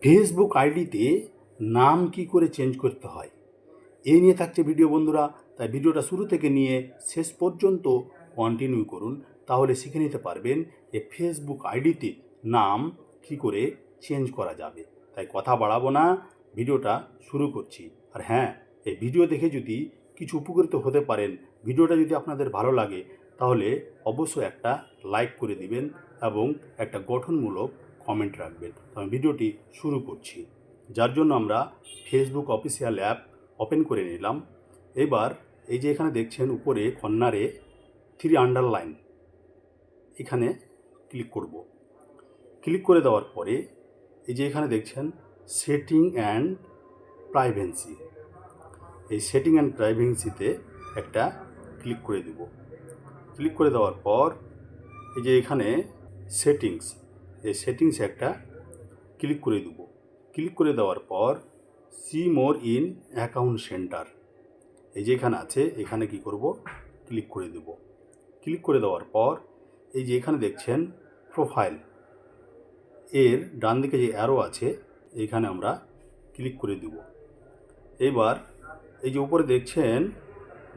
Facebook আইডিতে নাম কি করে চেঞ্জ করতে হয় এই নিয়ে থাকছে ভিডিও বন্ধুরা। তাই ভিডিওটা শুরু থেকে নিয়ে শেষ পর্যন্ত কন্টিনিউ করুন, তাহলে শিখে নিতে পারবেন যে ফেসবুক আইডিতে নাম কি করে চেঞ্জ করা যাবে। তাই কথা বাড়াবো না, ভিডিওটা শুরু করছি। আর হ্যাঁ, এই ভিডিও দেখে যদি কিছু উপকৃত হতে পারেন, ভিডিওটা যদি আপনাদের ভালো লাগে, তাহলে অবশ্যই একটা লাইক করে দিবেন এবং একটা গঠনমূলক কমেন্ট রাখবেন। তো আমি ভিডিওটি শুরু করছি। যার জন্য আমরা ফেসবুক অফিসিয়াল অ্যাপ ওপেন করে নিলাম। এবার এই যে এখানে দেখছেন উপরে কর্নারে 3 আন্ডারলাইন, এখানে ক্লিক করব। ক্লিক করে দেওয়ার পরে এই যে এখানে দেখছেন সেটিং অ্যান্ড প্রাইভেসি, এই সেটিং অ্যান্ড প্রাইভেসিতে একটা ক্লিক করে দেব। ক্লিক করে দেওয়ার পর এই যে এখানে সেটিংস, এই সেটিংসে একটা ক্লিক করে দেব। ক্লিক করে দেওয়ার পর see more in account centre, এই যে এখানে আছে, এখানে কি করব, ক্লিক করে দেব। ক্লিক করে দেওয়ার পর এই যে এখানে দেখছেন প্রোফাইল, এর ডান দিকে যে অ্যারো আছে এইখানে আমরা ক্লিক করে দেব। এবার এই যে উপরে দেখছেন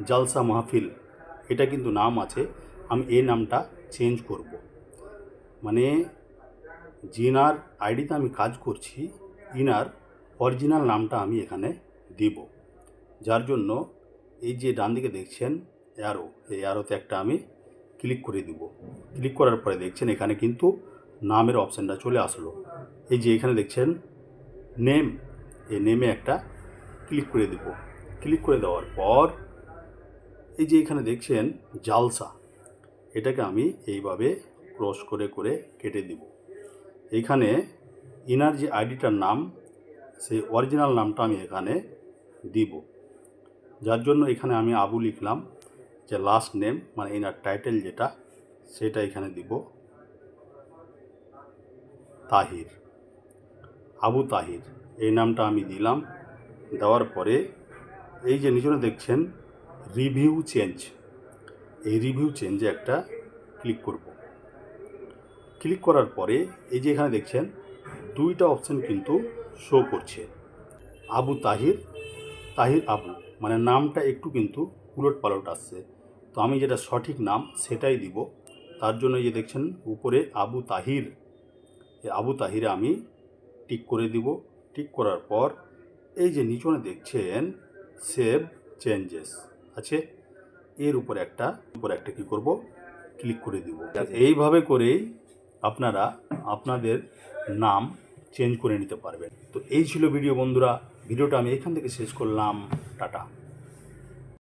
জালসা মাহফিল, এটা কিন্তু নাম আছে, আমি এই নামটা চেঞ্জ করব। মানে যিনার আইডিতে আমি কাজ করছি ইনার অরিজিনাল নামটা আমি এখানে দিব। যার জন্য এই যে ডান দিকে দেখছেন অ্যারো, এই অ্যারোতে একটা আমি ক্লিক করে দিব। ক্লিক করার পরে দেখছেন এখানে কিন্তু নামের অপশানটা চলে আসলো। এই যে এখানে দেখছেন নেম, এই নেমে একটা ক্লিক করে দেব। ক্লিক করে দেওয়ার পর এই যে এখানে দেখছেন জালসা, এটাকে আমি এইভাবে ক্রস করে করে কেটে দিব। এইখানে ইনার যে আইডিটার নাম, সেই অরিজিনাল নামটা আমি এখানে দিব। যার জন্য এখানে আমি আবু লিখলাম, যে লাস্ট নেম মানে ইনার টাইটেল যেটা, সেটা এখানে দিব তাহির, আবু তাহির, এই নামটা আমি দিলাম। দেওয়ার পরে এই যে নিচনে দেখছেন রিভিউ চেঞ্জ, এই রিভিউ চেঞ্জে একটা ক্লিক করব। ক্লিক করার পরে এই যে এখানে দেখছেন দুইটা অপশান কিন্তু শো করছে, আবু তাহির, তাহির আবু, মানে নামটা একটু কিন্তু উলট পালট আসছে। তো আমি যেটা সঠিক নাম সেটাই দিব। তার জন্য এই যে দেখছেন উপরে আবু তাহির, এই আবু তাহিরে আমি টিক করে দিব। টিক করার পর এই যে নিচনে দেখছেন সেভ চেঞ্জেস আছে, এর উপরে একটা কী করব, ক্লিক করে দিব। এইভাবে করেই আপনারা আপনাদের নাম চেঞ্জ করে নিতে পারবেন। তো এই ছিল ভিডিও বন্ধুরা, ভিডিওটা আমি এখান থেকে শেষ করলাম। টাটা।